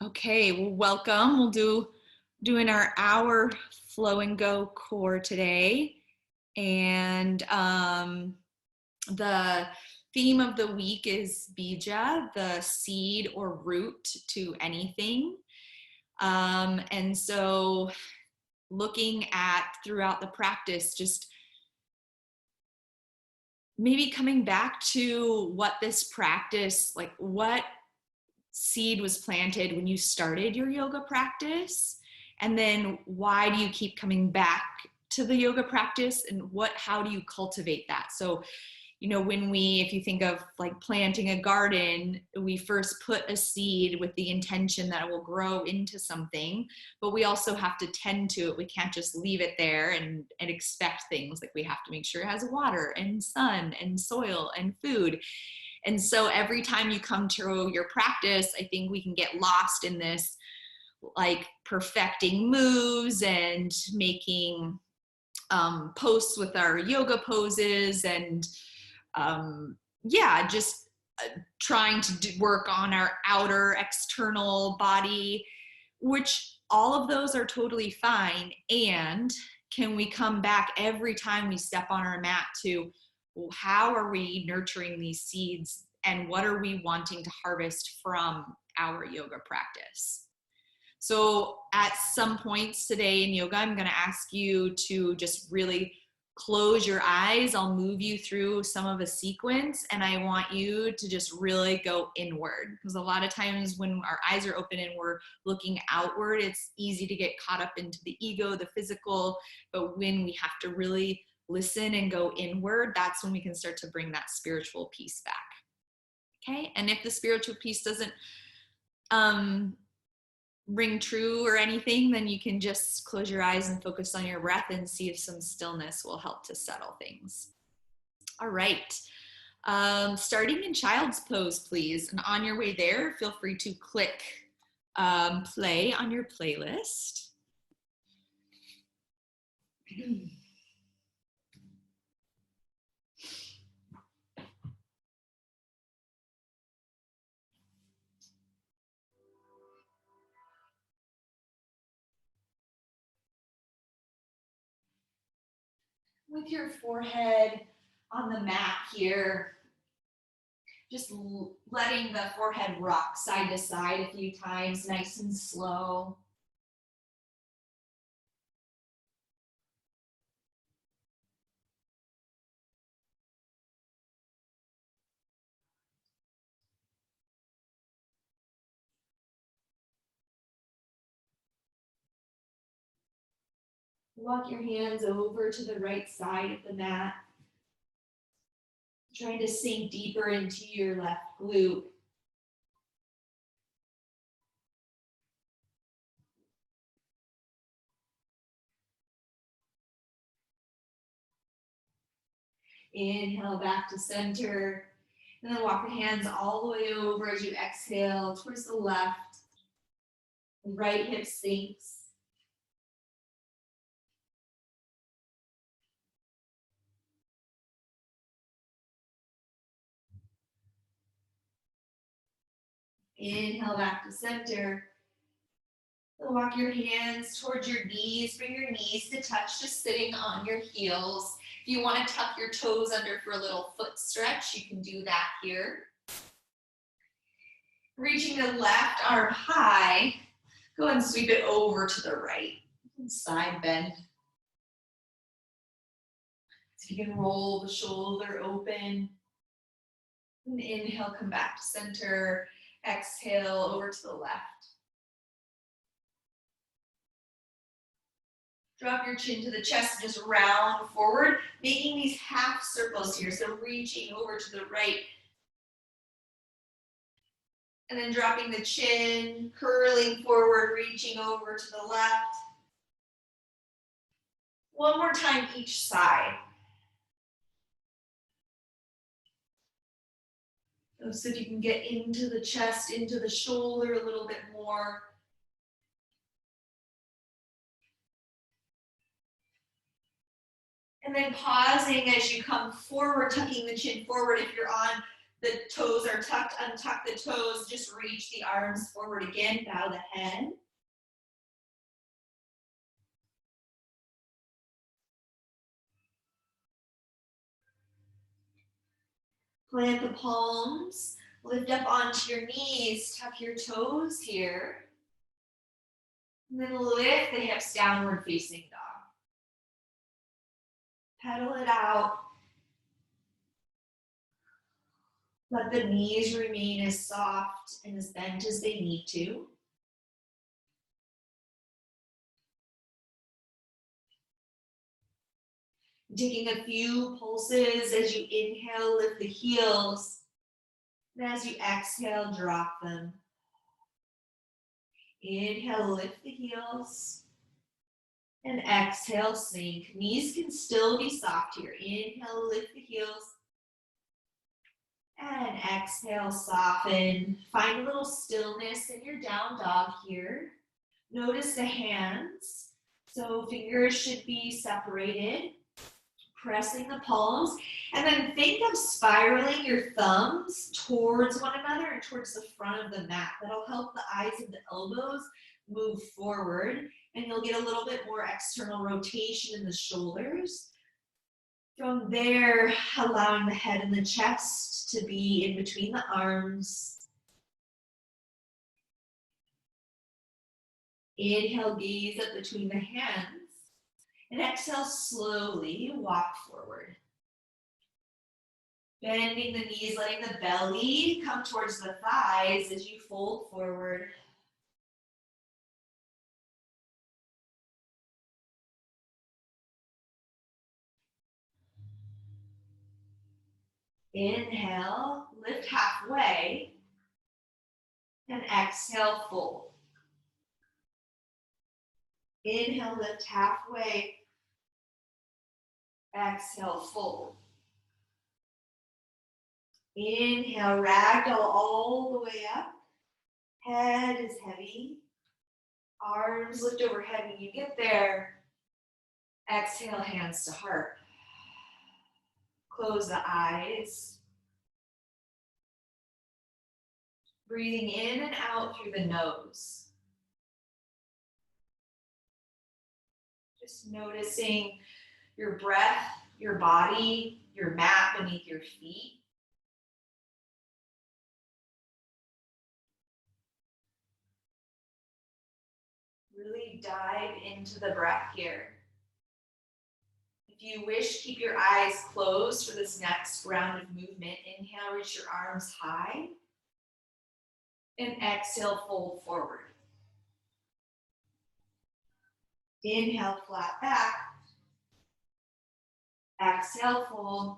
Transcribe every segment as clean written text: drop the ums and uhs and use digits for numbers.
Okay, well, welcome. Doing our hour flow and go core today. And the theme of the week is bija, the seed or root to anything. And so looking at throughout the practice, just maybe coming back to what this practice, like what seed was planted when you started your yoga practice, and then why do you keep coming back to the yoga practice, and how do you cultivate that? So if you think of like planting a garden, we first put a seed with the intention that it will grow into something, but we also have to tend to it. We can't just leave it there and expect things. Like, we have to make sure it has water and sun and soil and food. And so every time you come to your practice, I think we can get lost in this, like, perfecting moves and making posts with our yoga poses, and just trying to work on our outer external body, which all of those are totally fine. And can we come back every time we step on our mat to, well, how are we nurturing these seeds, and what are we wanting to harvest from our yoga practice? So at some points today in yoga, I'm going to ask you to just really close your eyes. I'll move you through some of a sequence, and I want you to just really go inward, because a lot of times when our eyes are open and we're looking outward, it's easy to get caught up into the ego, the physical. But when we have to really listen and go inward, that's when we can start to bring that spiritual piece back. Okay, and if the spiritual piece doesn't ring true or anything, then you can just close your eyes and focus on your breath and see if some stillness will help to settle things. All right. Starting in child's pose, please. And on your way there, feel free to click play on your playlist. With your forehead on the mat here, just letting the forehead rock side to side a few times, nice and slow. Walk your hands over to the right side of the mat, trying to sink deeper into your left glute. Inhale back to center, and then walk your hands all the way over as you exhale towards the left. Right hip sinks. Inhale back to center. Then walk your hands towards your knees. Bring your knees to touch, just sitting on your heels. If you want to tuck your toes under for a little foot stretch, you can do that here. Reaching the left arm high, go ahead and sweep it over to the right. Side bend. So you can roll the shoulder open. And inhale, come back to center. Exhale, over to the left. Drop your chin to the chest, just round forward, making these half circles here. So reaching over to the right. And then dropping the chin, curling forward, reaching over to the left. One more time each side. So if you can get into the chest, into the shoulder a little bit more. And then pausing as you come forward, tucking the chin forward if you're on The toes are tucked, untuck the toes, just reach the arms forward again, bow the head. Plant the palms, lift up onto your knees, tuck your toes here. And then lift the hips, downward facing dog. Pedal it out. Let the knees remain as soft and as bent as they need to. Taking a few pulses as you inhale, lift the heels. And as you exhale, drop them. Inhale, lift the heels. And exhale, sink. Knees can still be soft here. Inhale, lift the heels. And exhale, soften. Find a little stillness in your down dog here. Notice the hands. So fingers should be separated. Pressing the palms. And then think of spiraling your thumbs towards one another and towards the front of the mat. That'll help the eyes and the elbows move forward. And you'll get a little bit more external rotation in the shoulders. From there, allowing the head and the chest to be in between the arms. Inhale, gaze up between the hands. And exhale, slowly walk forward. Bending the knees, letting the belly come towards the thighs as you fold forward. Inhale, lift halfway, and exhale, fold. Inhale, lift halfway, exhale, fold. Inhale, ragdoll all the way up. Head is heavy. Arms lift overhead when you get there. Exhale, hands to heart. Close the eyes. Breathing in and out through the nose. Just noticing your breath, your body, your mat beneath your feet. Really dive into the breath here. If you wish, keep your eyes closed for this next round of movement. Inhale, reach your arms high. And exhale, fold forward. Inhale, flat back. Exhale, fold.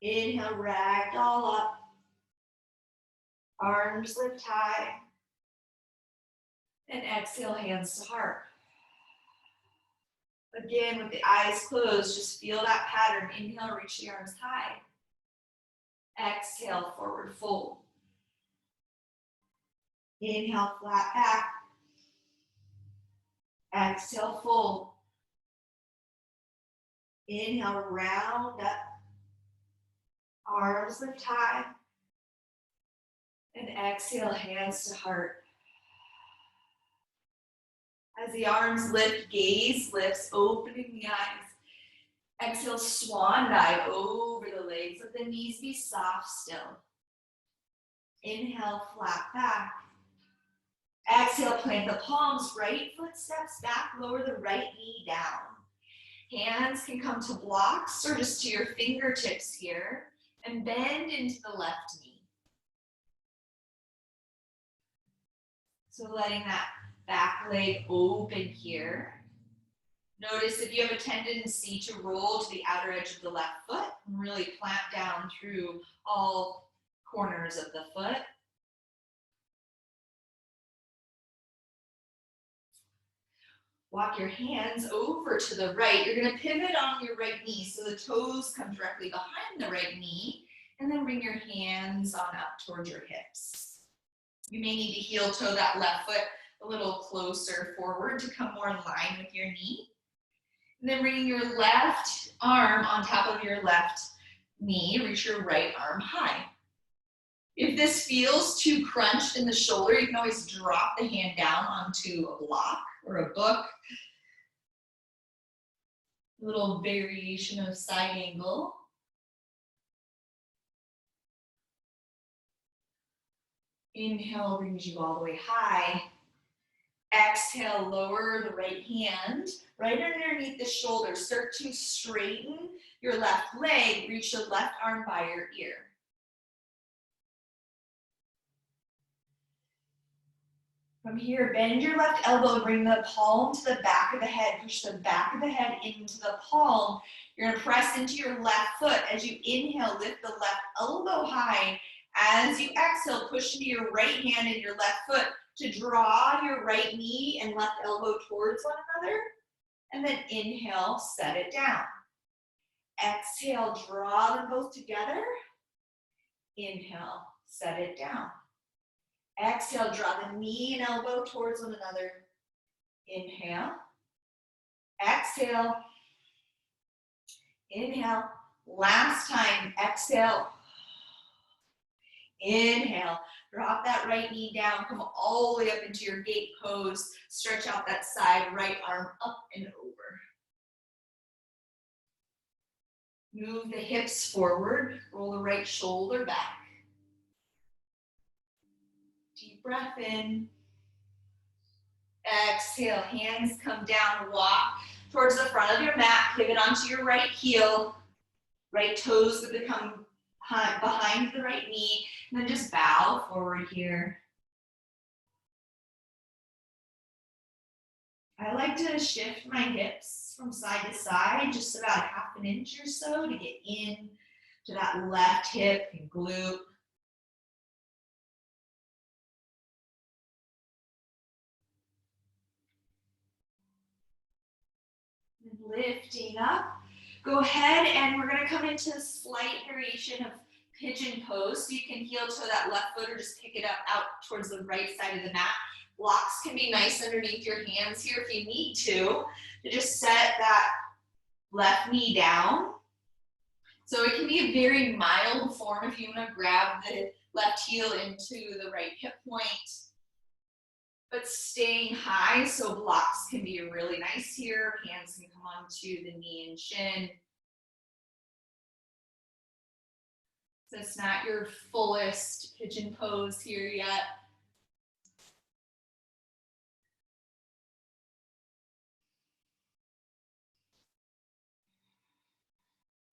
Inhale, ragdoll up. Arms lift high. And exhale, hands to heart. Again, with the eyes closed, just feel that pattern. Inhale, reach the arms high. Exhale, forward fold. Inhale, flat back. Exhale, fold. Inhale, round up. Arms lift high. And exhale, hands to heart. As the arms lift, gaze lifts, opening the eyes. Exhale, swan dive over the legs. Let the knees be soft still. Inhale, flat back. Exhale, plant the palms, right foot steps back, lower the right knee down. Hands can come to blocks or just to your fingertips here, and bend into the left knee. So letting that back leg open here. Notice if you have a tendency to roll to the outer edge of the left foot and really plant down through all corners of the foot. Walk your hands over to the right. You're going to pivot on your right knee so the toes come directly behind the right knee, and then bring your hands on up towards your hips. You may need to heel toe that left foot a little closer forward to come more in line with your knee. And then bringing your left arm on top of your left knee, reach your right arm high. If this feels too crunched in the shoulder, you can always drop the hand down onto a block or a book. A little variation of side angle. Inhale brings you all the way high. Exhale, lower the right hand right underneath the shoulder. Start to straighten your left leg. Reach the left arm by your ear. From here, bend your left elbow, bring the palm to the back of the head. Push the back of the head into the palm. You're gonna press into your left foot. As you inhale, lift the left elbow high. As you exhale, push into your right hand and your left foot to draw your right knee and left elbow towards one another. And then inhale, set it down. Exhale, draw them both together. Inhale, set it down. Exhale, draw the knee and elbow towards one another. Inhale. Exhale. Inhale. Last time, exhale. Inhale. Drop that right knee down. Come all the way up into your gate pose. Stretch out that side, right arm up and over. Move the hips forward. Roll the right shoulder back. Deep breath in. Exhale, hands come down, walk towards the front of your mat, pivot onto your right heel, right toes that become behind the right knee, and then just bow forward here. I like to shift my hips from side to side, just about half an inch or so to get in to that left hip and glute. Lifting up. Go ahead and we're going to come into a slight variation of pigeon pose. So you can heel toe that left foot or just pick it up out towards the right side of the mat. Blocks can be nice underneath your hands here if you need to just set that left knee down. So it can be a very mild form if you want to grab the left heel into the right hip point. But staying high, so blocks can be really nice here. Hands can come onto the knee and shin. So it's not your fullest pigeon pose here yet.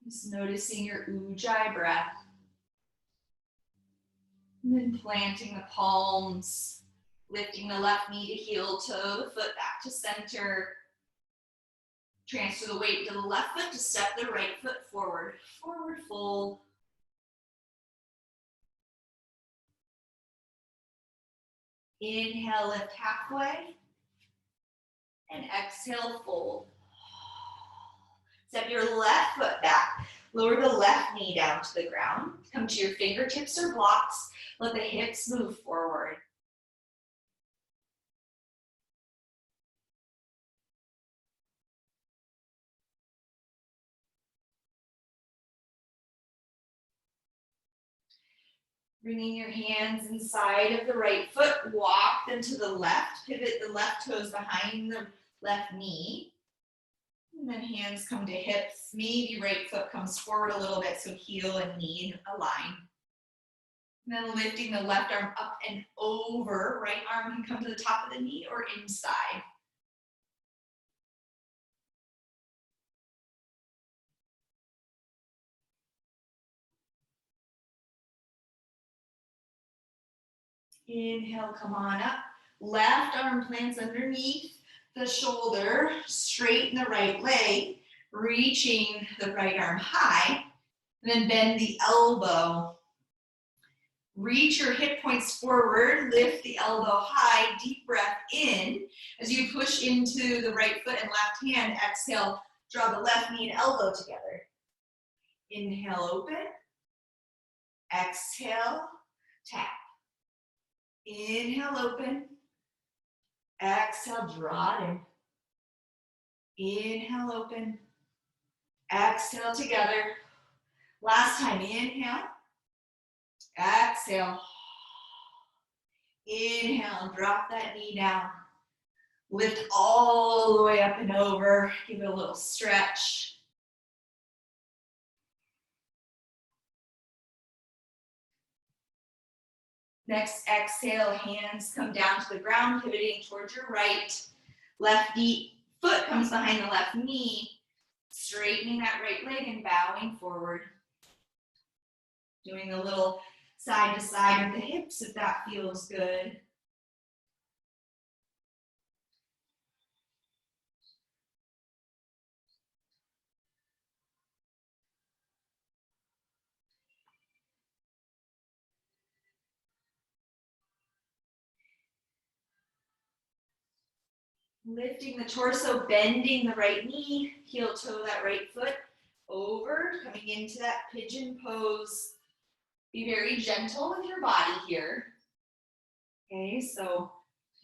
Just noticing your ujjayi breath. And then planting the palms, lifting the left knee to heel toe, the foot back to center. Transfer the weight to the left foot to step the right foot forward. Forward fold. Inhale, lift halfway. And exhale, fold. Step your left foot back. Lower the left knee down to the ground. Come to your fingertips or blocks. Let the hips move forward. Bringing your hands inside of the right foot, walk them to the left, pivot the left toes behind the left knee. And then hands come to hips, maybe right foot comes forward a little bit, so heel and knee align. And then lifting the left arm up and over, right arm can come to the top of the knee or inside. Inhale, come on up. Left arm plants underneath the shoulder, straighten the right leg, reaching the right arm high, and then bend the elbow. Reach your hip points forward, lift the elbow high, deep breath in. As you push into the right foot and left hand, exhale, draw the left knee and elbow together. Inhale, open. Exhale, tap. Inhale, open. Exhale, draw it in. Inhale, open. Exhale, together. Last time, inhale, exhale. Inhale, drop that knee down. Lift all the way up and over. Give it a little stretch. Next, exhale, hands come down to the ground, pivoting towards your right. Left foot comes behind the left knee, straightening that right leg and bowing forward. Doing a little side to side with the hips if that feels good. Lifting the torso, bending the right knee, heel toe that right foot over, coming into that pigeon pose. Be very gentle with your body here. Okay, so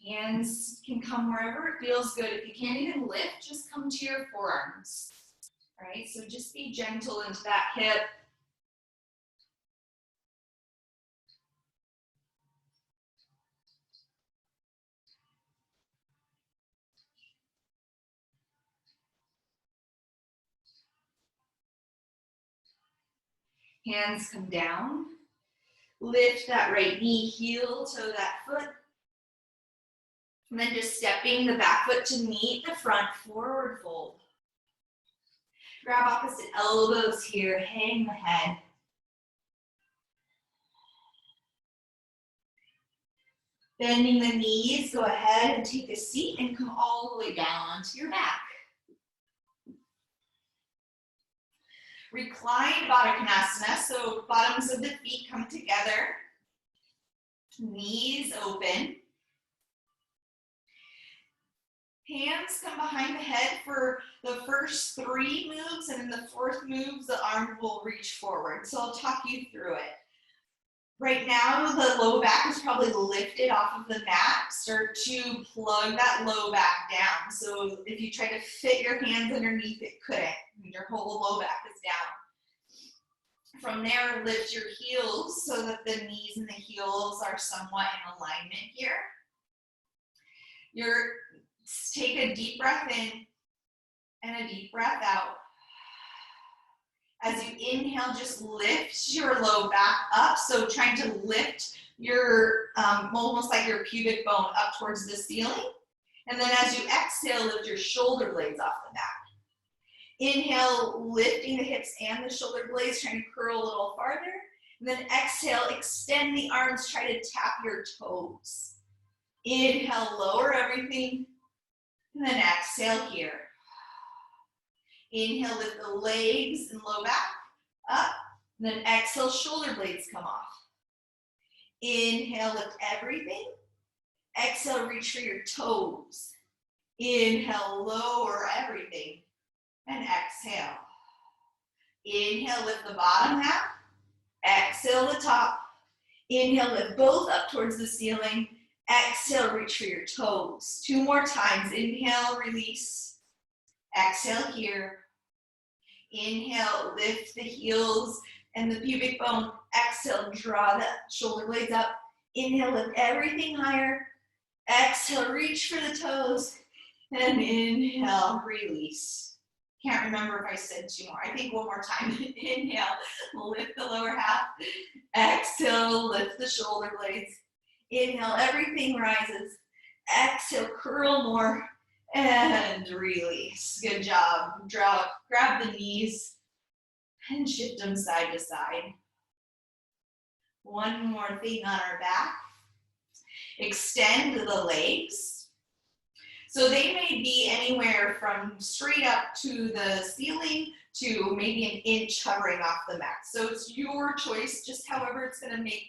hands can come wherever it feels good. If you can't even lift, just come to your forearms. All right, so just be gentle into that hip. Hands come down. Lift that right knee, heel toe that foot. And then just stepping the back foot to meet the front, forward fold. Grab opposite elbows here, hang the head. Bending the knees, go ahead and take a seat and come all the way down onto your back. Reclined Baddha Konasana, so bottoms of the feet come together. Knees open. Hands come behind the head for the first 3 moves, and in the 4th move, the arm will reach forward. So I'll talk you through it. Right now, the low back is probably lifted off of the mat. Start to plug that low back down. So if you try to fit your hands underneath, it couldn't. Your whole low back is down. From there, lift your heels so that the knees and the heels are somewhat in alignment here. Take a deep breath in and a deep breath out. As you inhale, just lift your low back up. So trying to lift your, almost like your pubic bone up towards the ceiling. And then as you exhale, lift your shoulder blades off the mat. Inhale, lifting the hips and the shoulder blades, trying to curl a little farther. And then exhale, extend the arms, try to tap your toes. Inhale, lower everything. And then exhale here. Inhale, lift the legs and low back up. And then exhale, shoulder blades come off. Inhale, lift everything. Exhale, reach for your toes. Inhale, lower everything. And exhale. Inhale, lift the bottom half. Exhale, the top. Inhale, lift both up towards the ceiling. Exhale, reach for your toes. 2 more times. Inhale, release. Exhale here. Inhale, lift the heels and the pubic bone. Exhale, draw the shoulder blades up. Inhale, lift everything higher. Exhale, reach for the toes. And inhale, release. Can't remember if I said 2 more. I think 1 more time. Inhale, lift the lower half. Exhale, lift the shoulder blades. Inhale, everything rises. Exhale, curl more. And release. Good job. Grab the knees and shift them side to side. 1 more thing on our back. Extend the legs. So they may be anywhere from straight up to the ceiling to maybe an inch hovering off the mat. So it's your choice, just however it's going to make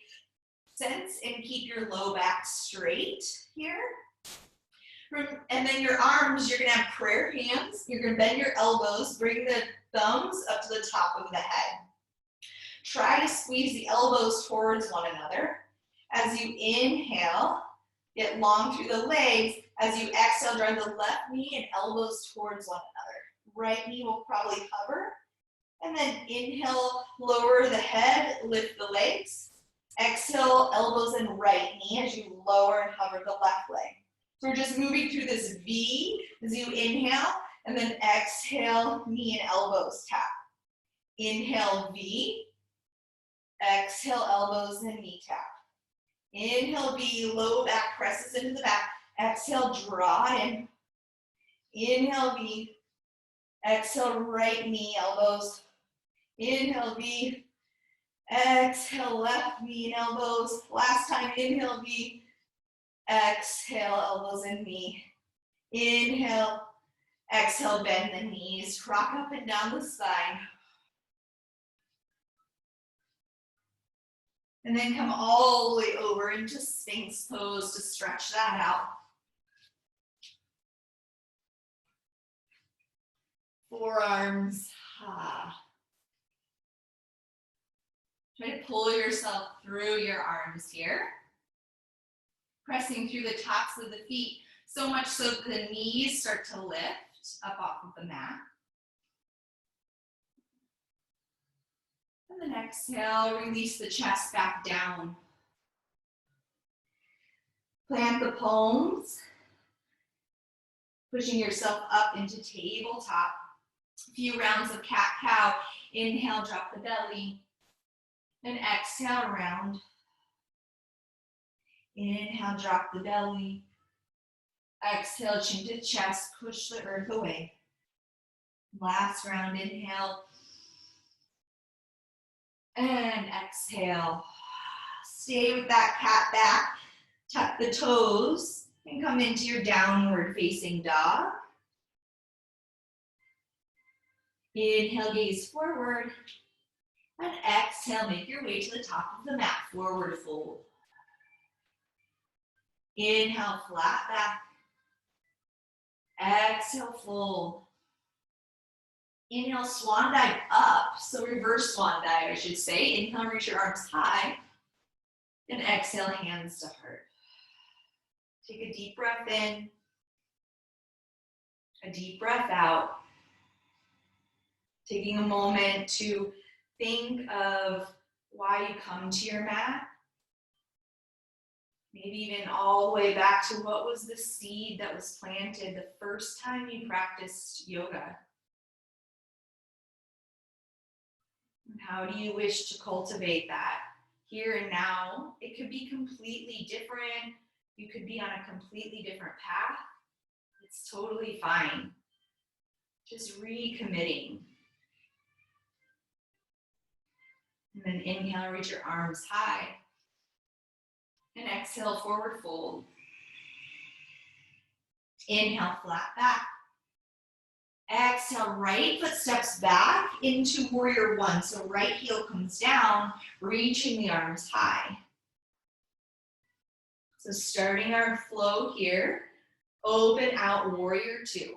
sense, and keep your low back straight here. And then your arms, you're gonna have prayer hands. You're gonna bend your elbows, bring the thumbs up to the top of the head. Try to squeeze the elbows towards one another. As you inhale, get long through the legs. As you exhale, drive the left knee and elbows towards one another. Right knee will probably hover. And then inhale, lower the head, lift the legs. Exhale, elbows and right knee as you lower and hover the left leg. So we're just moving through this V as you inhale, and then exhale, knee and elbows tap. Inhale, V. Exhale, elbows and knee tap. Inhale, V, low back presses into the back. Exhale, draw in. Inhale, V. Exhale, right knee, elbows. Inhale, V. Exhale, left knee and elbows. Last time, inhale, V. Exhale, elbows and knee. Inhale. Exhale, bend the knees. Rock up and down the spine. And then come all the way over into Sphinx pose to stretch that out. Forearms. Try to pull yourself through your arms here. Pressing through the tops of the feet, so much so that the knees start to lift up off of the mat. And then exhale, release the chest back down. Plant the palms, pushing yourself up into tabletop. A few rounds of cat-cow. Inhale, drop the belly. And exhale, round. Inhale, drop the belly. Exhale, chin to chest, push the earth away. Last round, inhale. And exhale. Stay with that cat back. Tuck the toes and come into your downward facing dog. Inhale, gaze forward. And exhale, make your way to the top of the mat, forward fold. Inhale, flat back. Exhale, fold. Inhale, swan dive up, so reverse swan dive, I should say. Inhale, reach your arms high. And exhale, hands to heart. Take a deep breath in. A deep breath out. Taking a moment to think of why you come to your mat. Maybe even all the way back to what was the seed that was planted the first time you practiced yoga. And how do you wish to cultivate that here and now? It could be completely different. You could be on a completely different path. It's totally fine. Just recommitting. And then inhale, reach your arms high. And exhale, forward fold. Inhale, flat back. Exhale, right foot steps back into warrior one. So right heel comes down, reaching the arms high. So starting our flow here, open out warrior two.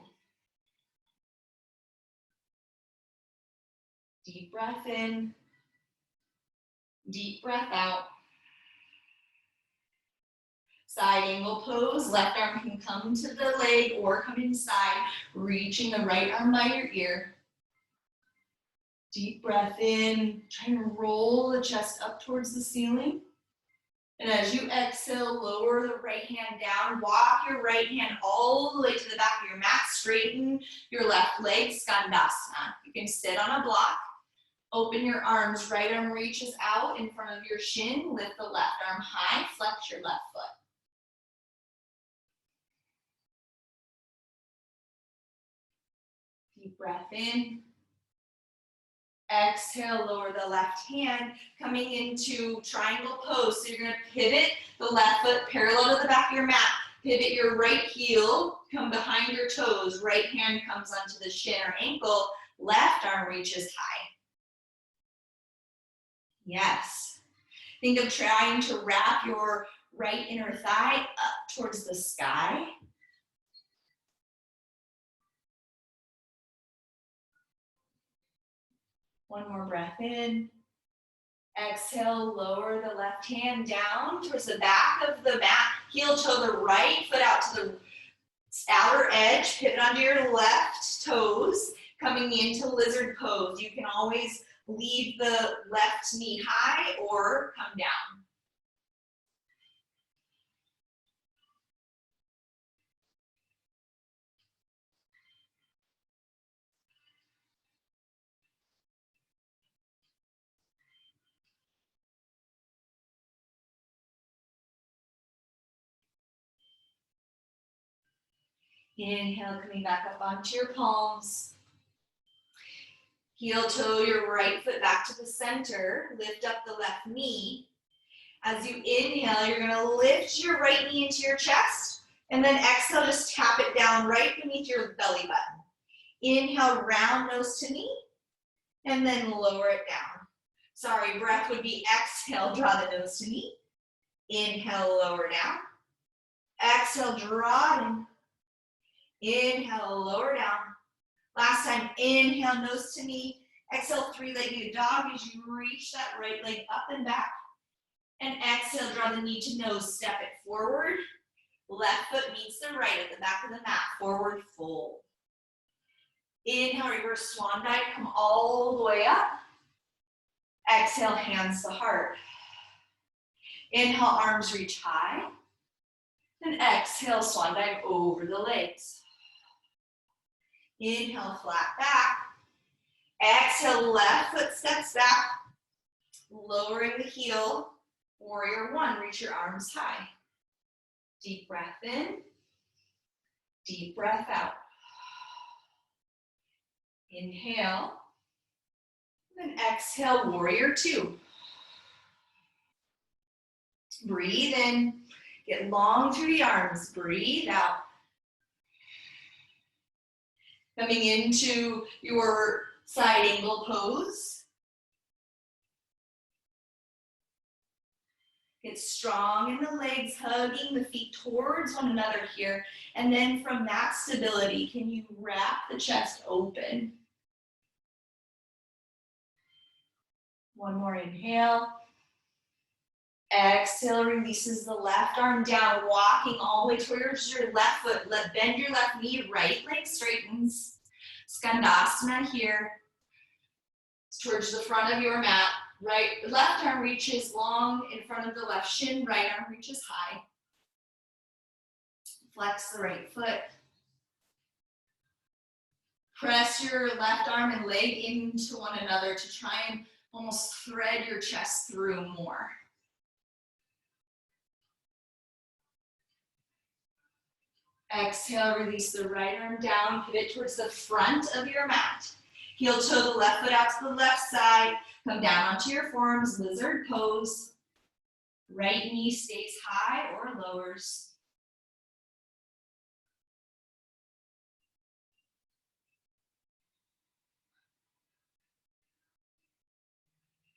Deep breath in, deep breath out. Side angle pose, left arm can come to the leg or come inside, reaching the right arm by your ear. Deep breath in, try to roll the chest up towards the ceiling. And as you exhale, lower the right hand down, walk your right hand all the way to the back of your mat, straighten your left leg, Skandasana. You can sit on a block, open your arms, right arm reaches out in front of your shin, lift the left arm high, flex your left foot. Deep breath in. Exhale, lower the left hand, coming into triangle pose. So you're going to pivot the left foot parallel to the back of your mat. Pivot your right heel, come behind your toes. Right hand comes onto the shin or ankle. Left arm reaches high. Yes. Think of trying to wrap your right inner thigh up towards the sky. One more breath in. Exhale, lower the left hand down towards the back of the mat. Heel toe the right foot out to the outer edge. Pivot onto your left toes. Coming into lizard pose, you can always leave the left knee high or come down. Inhale, coming back up onto your palms. Heel toe your right foot back to the center. Lift up the left knee. As you inhale, you're gonna lift your right knee into your chest, and then exhale, just tap it down right beneath your belly button. Inhale, round nose to knee, and then lower it down. Sorry, breath would be exhale, draw the nose to knee. Inhale, lower down. Exhale, draw it in. Inhale, lower down. Last time, inhale, nose to knee. Exhale, three-legged dog as you reach that right leg up and back. And exhale, draw the knee to nose, step it forward. Left foot meets the right at the back of the mat, forward fold. Inhale, reverse swan dive, come all the way up. Exhale, hands to heart. Inhale, arms reach high. And exhale, swan dive over the legs. Inhale, flat back. Exhale, left foot steps back. Lowering the heel. Warrior one, reach your arms high. Deep breath in. Deep breath out. Inhale. And then exhale, warrior two. Breathe in. Get long through the arms. Breathe out. Coming into your side angle pose. Get strong in the legs, hugging the feet towards one another here. And then from that stability, can you wrap the chest open? One more inhale. Exhale, releases the left arm down, walking all the way towards your left foot. Bend your left knee, right leg straightens. Skandasana here. Towards the front of your mat. Left arm reaches long in front of the left shin, right arm reaches high. Flex the right foot. Press your left arm and leg into one another to try and almost thread your chest through more. Exhale, release the right arm down, pivot towards the front of your mat. Heel toe the left foot out to the left side. Come down onto your forearms, lizard pose. Right knee stays high or lowers.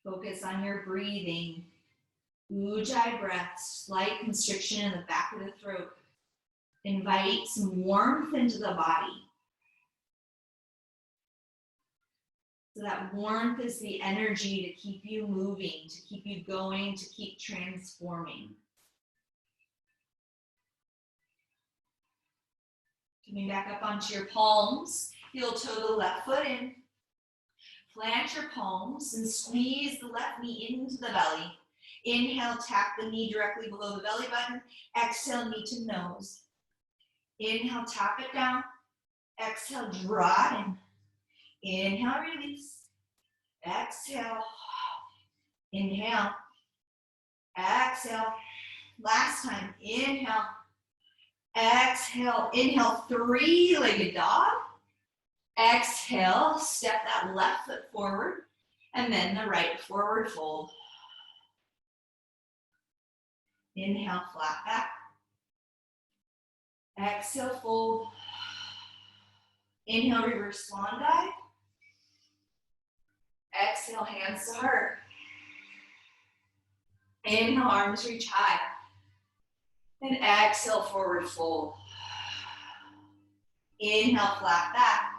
Focus on your breathing. Ujjayi breath, slight constriction in the back of the throat. Invite some warmth into the body. So that warmth is the energy to keep you moving, to keep you going, to keep transforming. Coming back up onto your palms, heel toe the left foot in. Plant your palms and squeeze the left knee into the belly. Inhale, tap the knee directly below the belly button. Exhale, knee to nose. Inhale, tap it down. Exhale, draw it in. Inhale, release. Exhale. Inhale. Exhale. Last time. Inhale. Exhale. Inhale, three-legged dog. Exhale, step that left foot forward, and then the right forward fold. Inhale, flat back. Exhale, fold. Inhale, reverse swan dive. Exhale, hands to heart. Inhale, arms reach high. And exhale, forward fold. Inhale, flat back.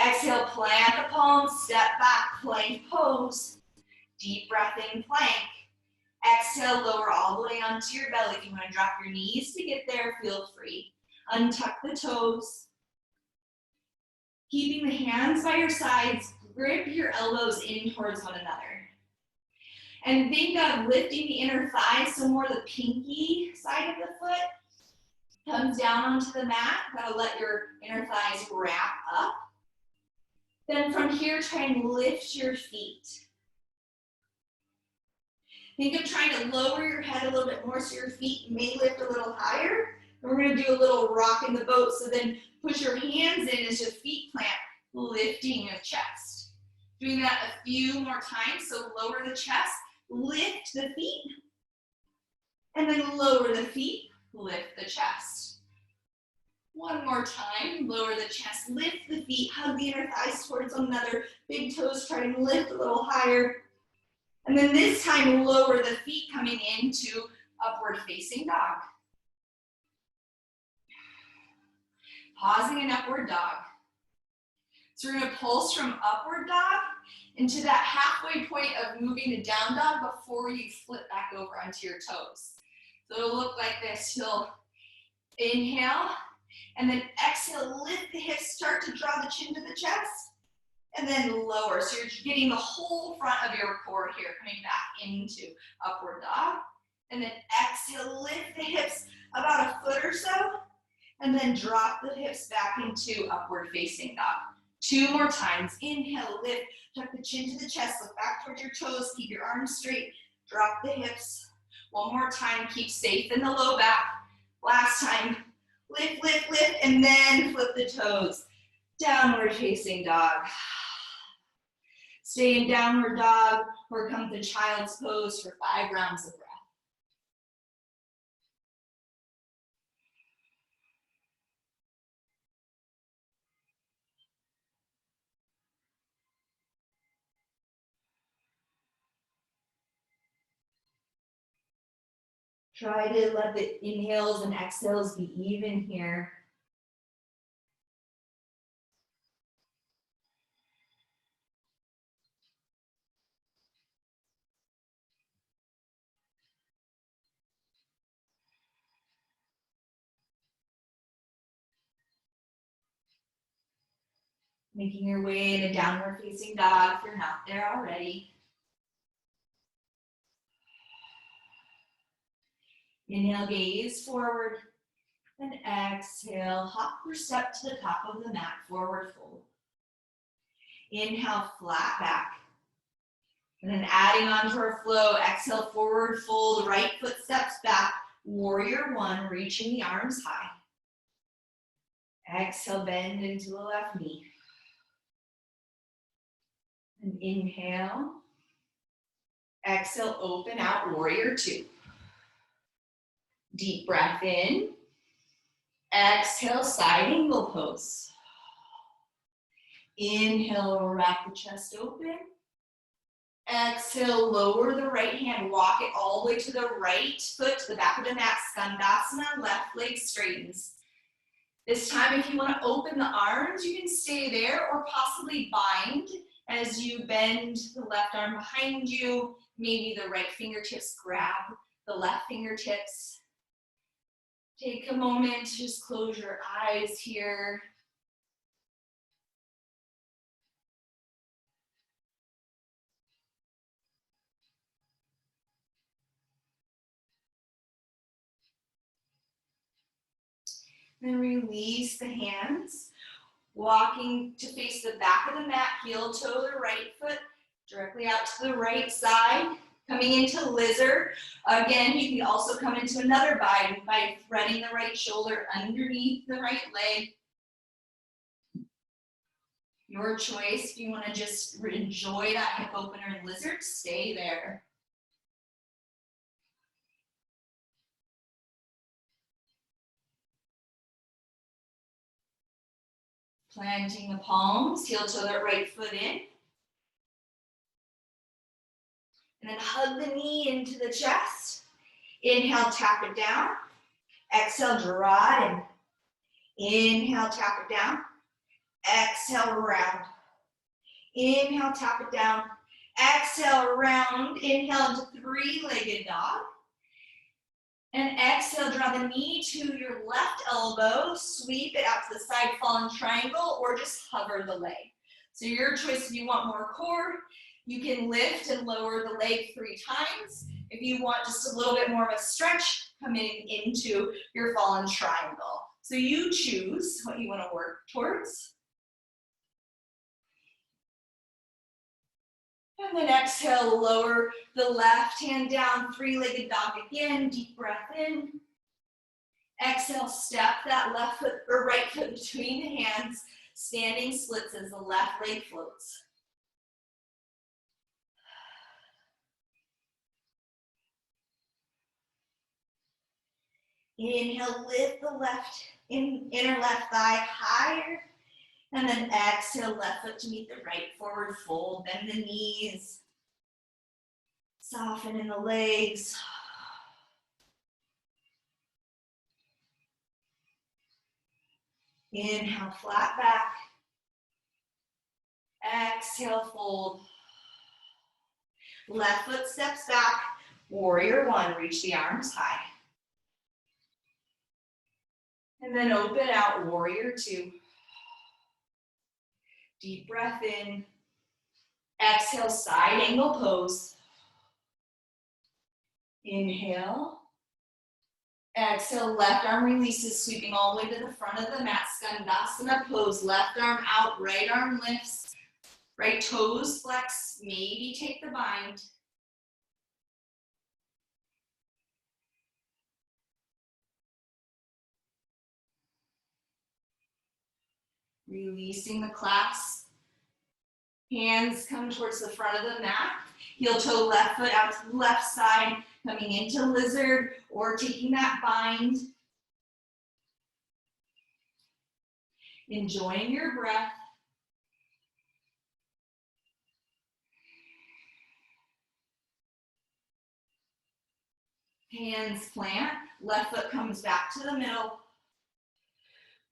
Exhale, plant the palms, step back, plank pose. Deep breath in, plank. Exhale, lower all the way onto your belly. If you want to drop your knees to get there, feel free. Untuck the toes. Keeping the hands by your sides, grip your elbows in towards one another. And think of lifting the inner thighs, so more the pinky side of the foot comes down onto the mat. That'll let your inner thighs wrap up. Then from here, try and lift your feet. Think of trying to lower your head a little bit more so your feet may lift a little higher. And we're gonna do a little rock in the boat. So then push your hands in as your feet plant, lifting your chest. Doing that a few more times. So lower the chest, lift the feet, and then lower the feet, lift the chest. One more time, lower the chest, lift the feet, hug the inner thighs towards one another, big toes try and lift a little higher. And then this time, lower the feet coming into upward facing dog. Pausing in upward dog. So we're gonna pulse from upward dog into that halfway point of moving to down dog before you flip back over onto your toes. So it'll look like this. You'll inhale, and then exhale, lift the hips, start to draw the chin to the chest, and then lower. So you're getting the whole front of your core here, coming back into upward dog. And then exhale, lift the hips about a foot or so, and then drop the hips back into upward facing dog. Two more times. Inhale, lift, tuck the chin to the chest, look back towards your toes, keep your arms straight, drop the hips. One more time, keep safe in the low back. Last time, lift, lift, lift, and then flip the toes. Downward facing dog. Stay in downward dog or come to child's pose for 5 rounds of breath. Try to let the inhales and exhales be even here. Making your way in a downward facing dog if you're not there already. Inhale, gaze forward, and exhale, hop or step to the top of the mat, forward fold. Inhale, flat back. And then adding on to our flow, exhale, forward fold, right foot steps back, warrior one, reaching the arms high. Exhale, bend into the left knee. And inhale. Exhale, open out, warrior two. Deep breath in. Exhale, side angle pose. Inhale, wrap the chest open. Exhale, lower the right hand, walk it all the way to the right foot, to the back of the mat, Skandasana, left leg straightens. This time, if you want to open the arms, you can stay there or possibly bind as you bend the left arm behind you. Maybe the right fingertips grab the left fingertips. Take a moment to just close your eyes here. Then release the hands, walking to face the back of the mat, heel toe the right foot, directly out to the right side, coming into lizard. Again, you can also come into another bind by threading the right shoulder underneath the right leg. Your choice. If you want to just enjoy that hip opener in lizard, stay there. Planting the palms, heel toe that right foot in. And then hug the knee into the chest. Inhale, tap it down. Exhale, draw it in. Inhale, tap it down. Exhale, round. Inhale, tap it down. Exhale, round. Inhale into three-legged dog. And exhale, draw the knee to your left elbow, sweep it out to the side, fallen triangle, or just hover the leg. So your choice, if you want more core, you can lift and lower the leg 3 times. If you want just a little bit more of a stretch, coming into your fallen triangle. So you choose what you want to work towards. And then exhale, lower the left hand down, 3-legged dog again, deep breath in. Exhale, step that left foot or right foot between the hands, standing splits as the left leg floats. Inhale, lift the left, inner left thigh higher. And then exhale, left foot to meet the right, forward fold, bend the knees. Soften in the legs. Inhale, flat back. Exhale, fold. Left foot steps back. Warrior 1, reach the arms high. And then open out, warrior 2. Deep breath in. Exhale, side angle pose. Inhale. Exhale, left arm releases, sweeping all the way to the front of the mat. Skandasana pose, left arm out, right arm lifts. Right toes flex, maybe take the bind. Releasing the clasp. Hands come towards the front of the mat. Heel toe left foot out to the left side, coming into lizard or taking that bind. Enjoying your breath. Hands plant, left foot comes back to the middle.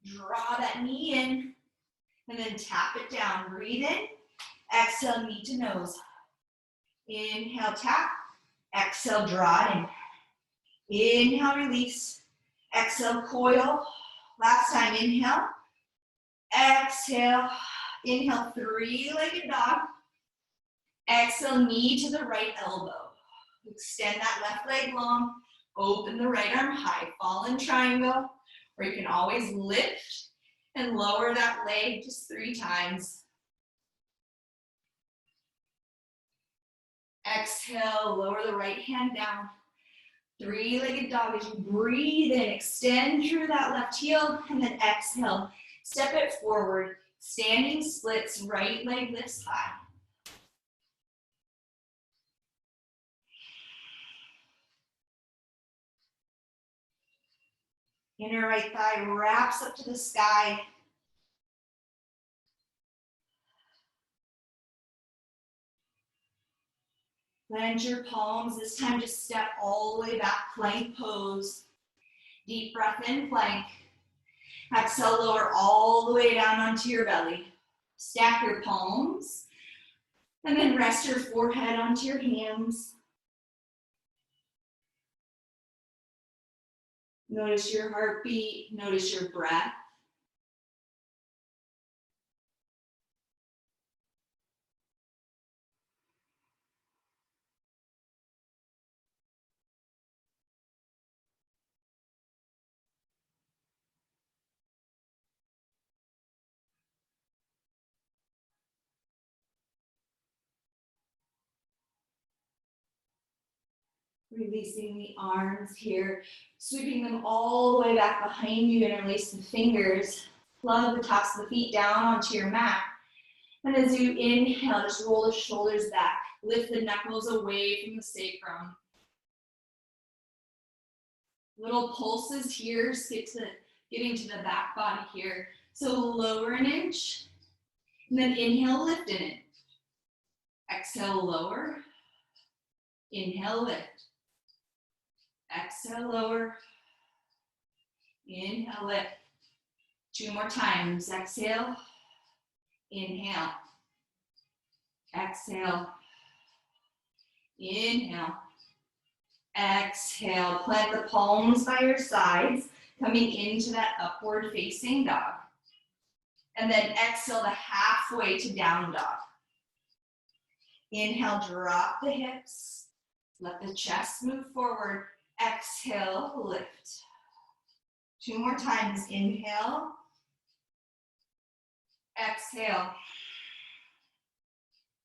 Draw that knee in, and then tap it down. Breathe in, exhale, knee to nose. Inhale, tap, exhale, draw in. Inhale, release, exhale, coil. Last time, inhale, exhale, inhale, 3-legged dog. Exhale, knee to the right elbow. Extend that left leg long, open the right arm high, fallen triangle, or you can always lift and lower that leg just 3 times. Exhale, lower the right hand down. 3-legged dog as you breathe in, extend through that left heel, and then exhale, step it forward, standing splits, right leg lifts high. Inner right thigh wraps up to the sky. Plant your palms. This time just step all the way back, plank pose. Deep breath in, plank. Exhale, lower all the way down onto your belly. Stack your palms. And then rest your forehead onto your hands. Notice your heartbeat. Notice your breath. Releasing the arms here, sweeping them all the way back behind you, interlace the fingers, plug the tops of the feet down onto your mat. And as you inhale, just roll the shoulders back, lift the knuckles away from the sacrum. Little pulses here, getting to the back body here. So lower an inch, and then inhale, lift in it. Exhale, lower. Inhale, lift. Exhale, lower. Inhale, lift. 2 more times. Exhale. Inhale. Exhale. Inhale. Exhale, plant the palms by your sides, coming into that upward facing dog. And then exhale to halfway to down dog. Inhale, drop the hips. Let the chest move forward. Exhale, lift. 2 more times. Inhale. Exhale.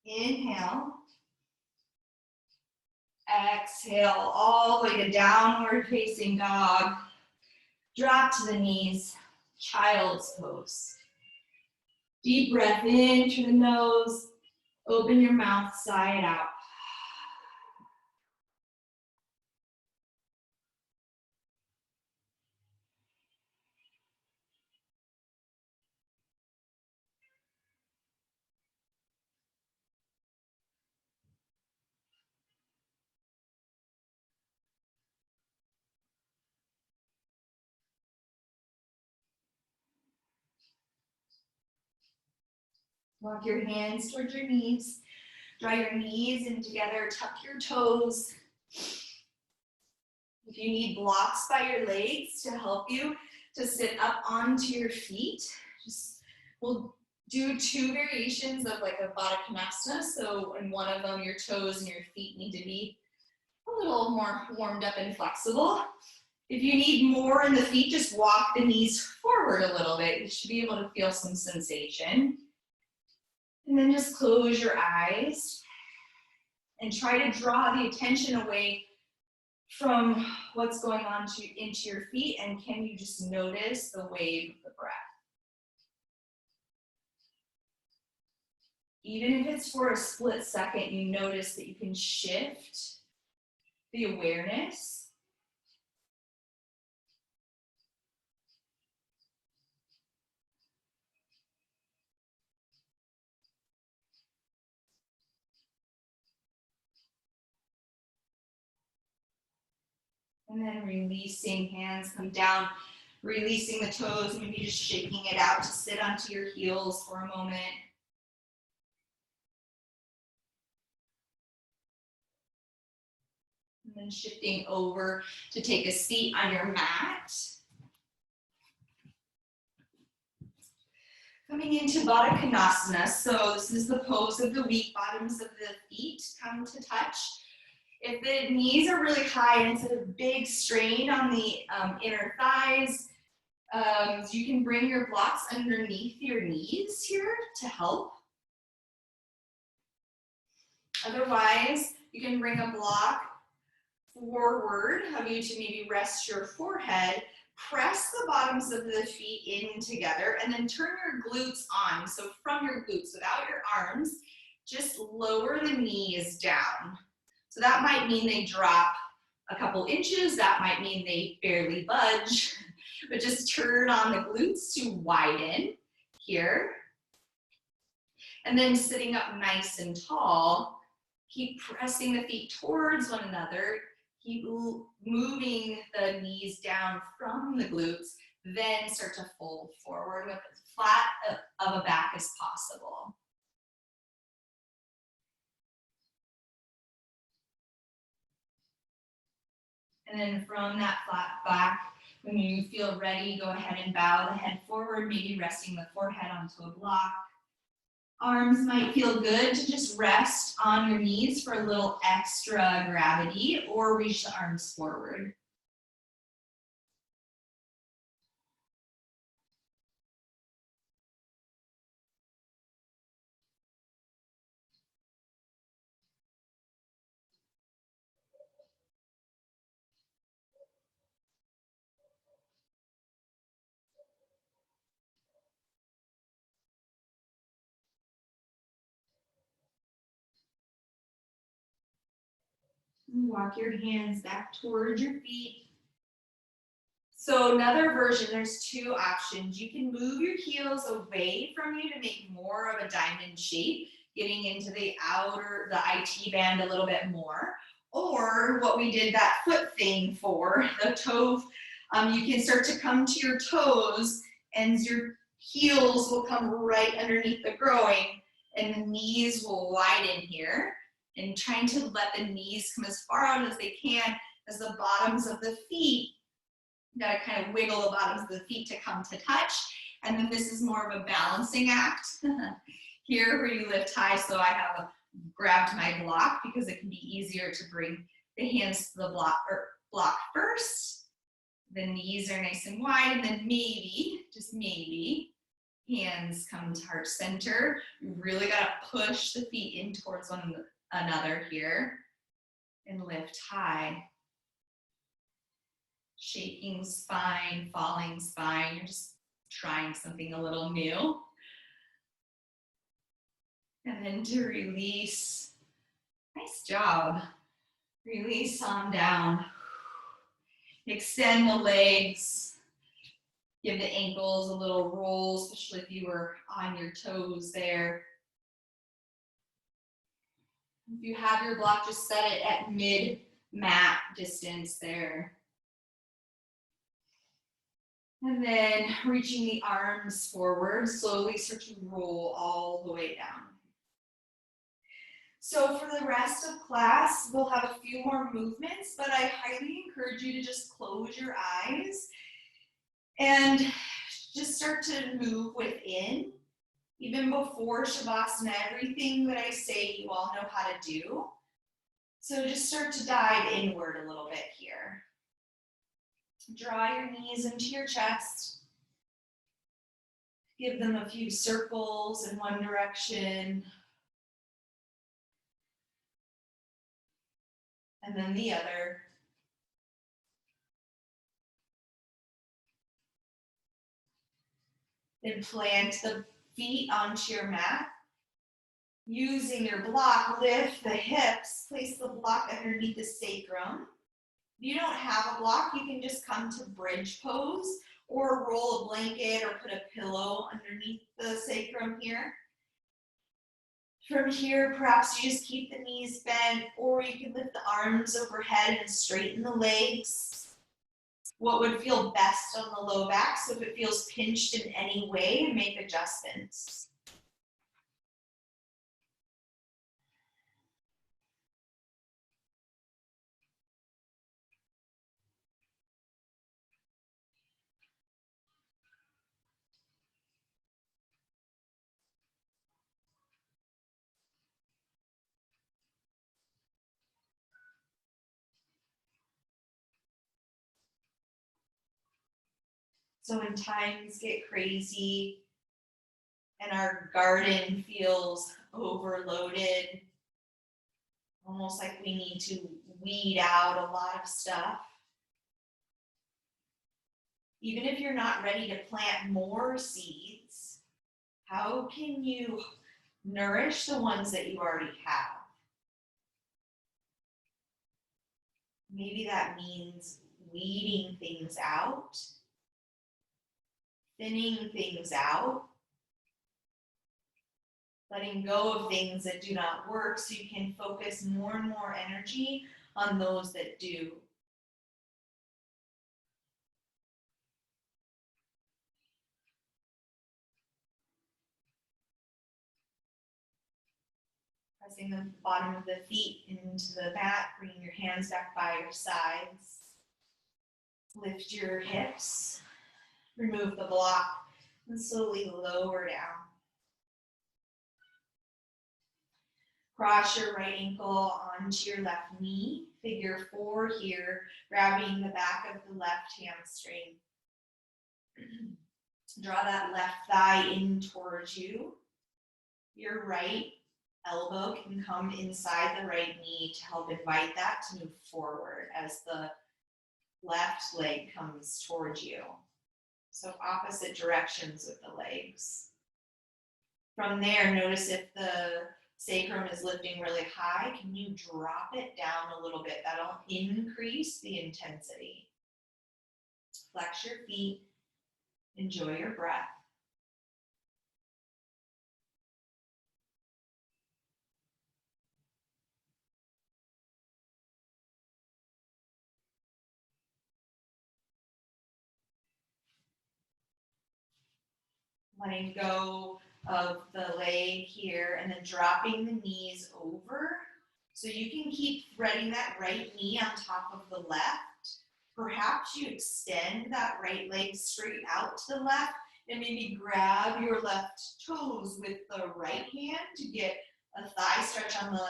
Inhale. Exhale, all the way to downward facing dog. Drop to the knees, child's pose. Deep breath in through the nose. Open your mouth side out. Walk your hands towards your knees. Draw your knees in together, tuck your toes. If you need blocks by your legs to help you to sit up onto your feet, we'll do 2 variations of like a Baddha Konasana. So in one of them, your toes and your feet need to be a little more warmed up and flexible. If you need more in the feet, just walk the knees forward a little bit. You should be able to feel some sensation. And then just close your eyes and try to draw the attention away from what's going on into your feet, and can you just notice the wave of the breath? Even if it's for a split second, you notice that you can shift the awareness. And then releasing, hands come down, releasing the toes, maybe just shaking it out to sit onto your heels for a moment. And then shifting over to take a seat on your mat. Coming into Baddha Konasana, so this is the pose of the weak, bottoms of the feet come to touch. If the knees are really high and it's a big strain on the inner thighs, you can bring your blocks underneath your knees here to help. Otherwise, you can bring a block forward, have you to maybe rest your forehead, press the bottoms of the feet in together, and then turn your glutes on. So from your glutes, without your arms, just lower the knees down. So that might mean they drop a couple inches, that might mean they barely budge, but just turn on the glutes to widen here. And then sitting up nice and tall, keep pressing the feet towards one another, keep moving the knees down from the glutes, then start to fold forward with as flat of a back as possible. And then from that flat back, when you feel ready, go ahead and bow the head forward, maybe resting the forehead onto a block. Arms might feel good to just rest on your knees for a little extra gravity, or reach the arms forward. Walk your hands back towards your feet. So another version, there's 2 options. You can move your heels away from you to make more of a diamond shape, getting into the outer, the IT band a little bit more. Or what we did that foot thing for, the toe, you can start to come to your toes and your heels will come right underneath the groin and the knees will widen here. And trying to let the knees come as far out as they can, as the bottoms of the feet, you gotta kind of wiggle the bottoms of the feet to come to touch. And then this is more of a balancing act. Here where you lift high, so I have grabbed my block because it can be easier to bring the hands to the block first. The knees are nice and wide, and then maybe, just maybe, hands come to heart center. You really gotta push the feet in towards one another here and lift high. Shaking spine, falling spine. You're just trying something a little new. And then to release. Nice job. Release on down. Extend the legs. Give the ankles a little roll, especially if you were on your toes there. If you have your block, just set it at mid-mat distance there. And then reaching the arms forward, slowly start to roll all the way down. So for the rest of class, we'll have a few more movements, but I highly encourage you to just close your eyes and just start to move within. Even before Shavasana, everything that I say you all know how to do. So just start to dive inward a little bit here. Draw your knees into your chest. Give them a few circles in one direction. And then the other. Then plant the feet onto your mat. Using your block, lift the hips. Place the block underneath the sacrum. If you don't have a block, you can just come to bridge pose or roll a blanket or put a pillow underneath the sacrum here. From here, perhaps you just keep the knees bent, or you can lift the arms overhead and straighten the legs. What would feel best on the low back, so if it feels pinched in any way, make adjustments. So when times get crazy and our garden feels overloaded, almost like we need to weed out a lot of stuff, even if you're not ready to plant more seeds, how can you nourish the ones that you already have? Maybe that means weeding things out, thinning things out, letting go of things that do not work so you can focus more and more energy on those that do. Pressing the bottom of the feet into the mat, bringing your hands back by your sides. Lift your hips, remove the block, and slowly lower down. Cross your right ankle onto your left knee, figure 4 here, grabbing the back of the left hamstring. Draw that left thigh in towards you. Your right elbow can come inside the right knee to help invite that to move forward as the left leg comes towards you. So opposite directions with the legs. From there, notice if the sacrum is lifting really high, can you drop it down a little bit? That'll increase the intensity. Flex your feet. Enjoy your breath. Letting go of the leg here and then dropping the knees over So you can keep threading that right knee on top of the left. Perhaps you extend that right leg straight out to the left and maybe grab your left toes with the right hand to get a thigh stretch on the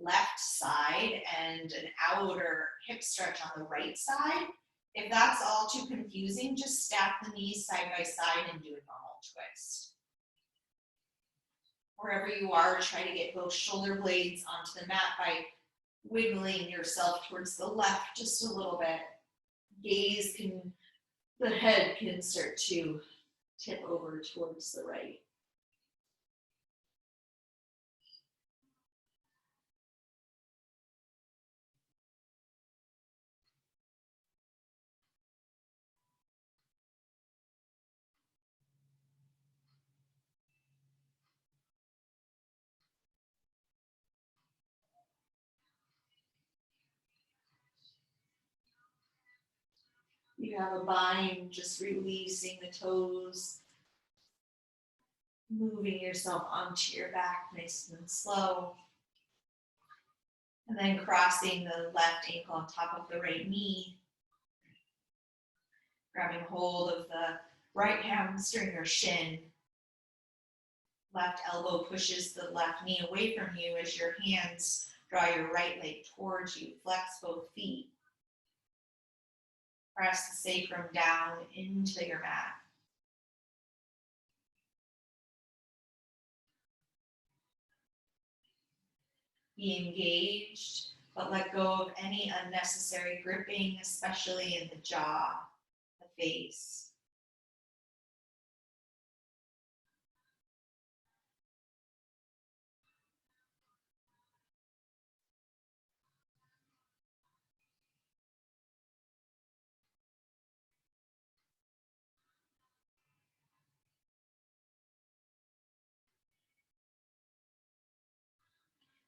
left side and an outer hip stretch on the right side. If that's all too confusing, just stack the knees side by side and do a normal twist. Wherever you are, try to get both shoulder blades onto the mat by wiggling yourself towards the left just a little bit. The head can start to tip over towards the right. You have a bind, just releasing the toes, moving yourself onto your back nice and slow. And then crossing the left ankle on top of the right knee. Grabbing hold of the right hamstring or shin. Left elbow pushes the left knee away from you as your hands draw your right leg towards you. Flex both feet. Press the sacrum down into your mat. Be engaged, but let go of any unnecessary gripping, especially in the jaw, the face.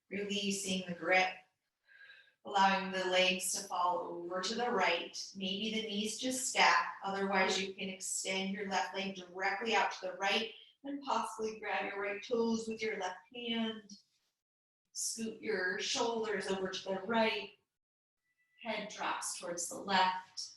Releasing the grip, allowing the legs to fall over to the right. Maybe the knees just stack. Otherwise, you can extend your left leg directly out to the right and possibly grab your right toes with your left hand. Scoot your shoulders over to the right. Head drops towards the left.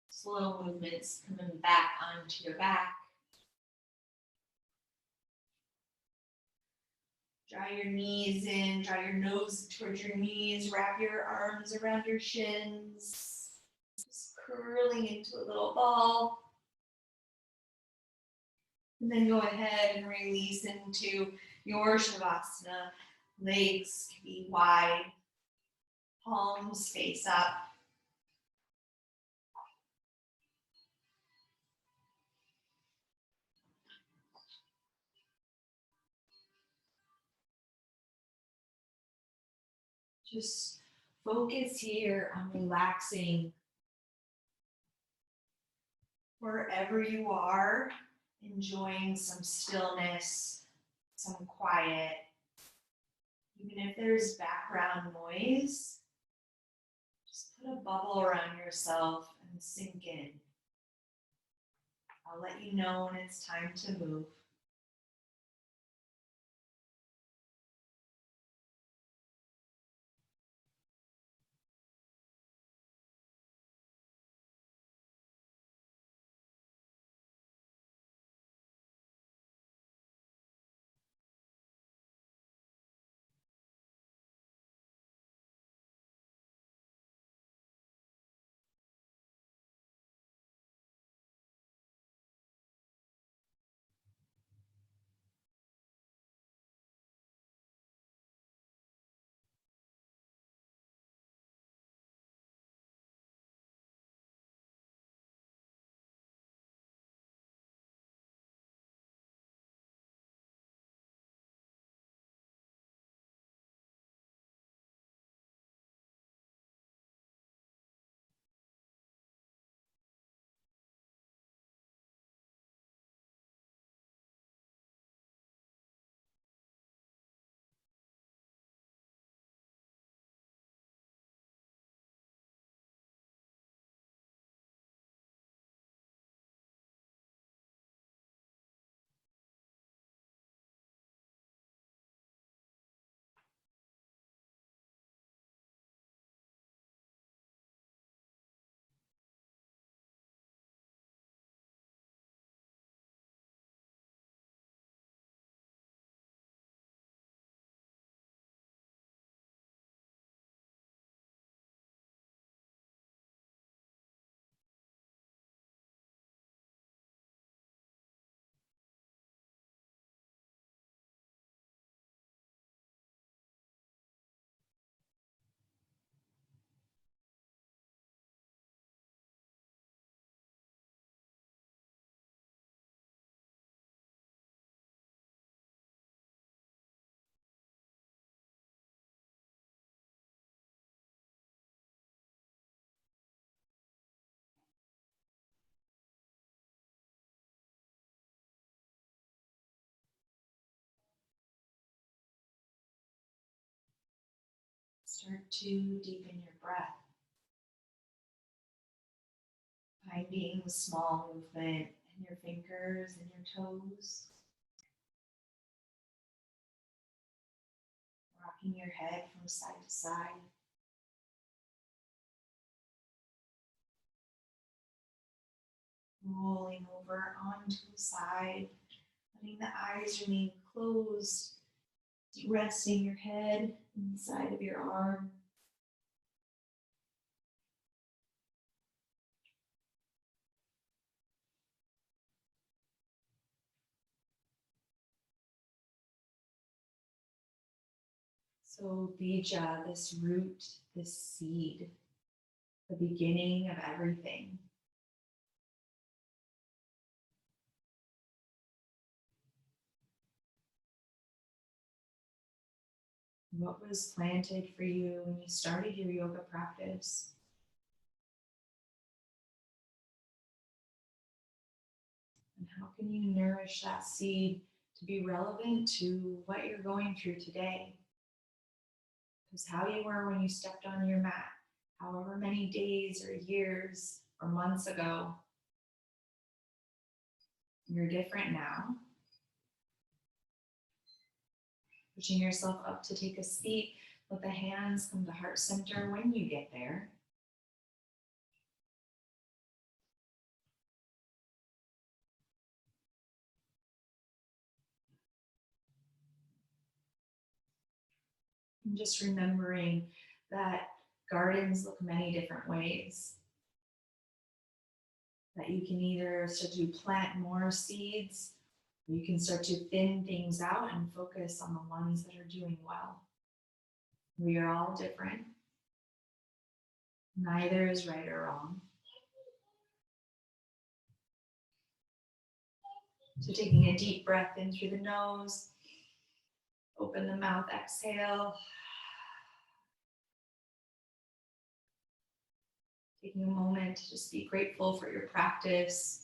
Slow movements coming back onto your back. Draw your knees in, draw your nose towards your knees, wrap your arms around your shins, just curling into a little ball. And then go ahead and release into your Shavasana. Legs can be wide, palms face up. Just focus here on relaxing wherever you are, enjoying some stillness, some quiet. Even if there's background noise, just put a bubble around yourself and sink in. I'll let you know when it's time to move. Start to deepen your breath, finding small movement in your fingers and your toes, rocking your head from side to side. Rolling over onto the side, letting the eyes remain closed, resting your head inside of your arm. So bija, this root, this seed, the beginning of everything. What was planted for you when you started your yoga practice? And how can you nourish that seed to be relevant to what you're going through today? Because how you were when you stepped on your mat, however many days or years or months ago, you're different now. Pushing yourself up to take a seat, let the hands come to heart center when you get there. And just remembering that gardens look many different ways. That you can either start to plant more seeds, or you can start to thin things out and focus on the ones that are doing well. We are all different. Neither is right or wrong. So taking a deep breath in through the nose, open the mouth, exhale. Taking a moment to just be grateful for your practice.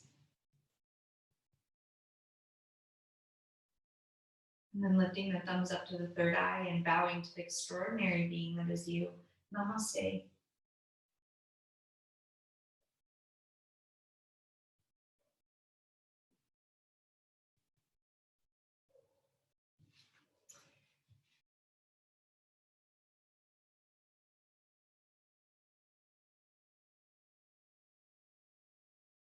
And then lifting the thumbs up to the third eye and bowing to the extraordinary being that is you. Namaste.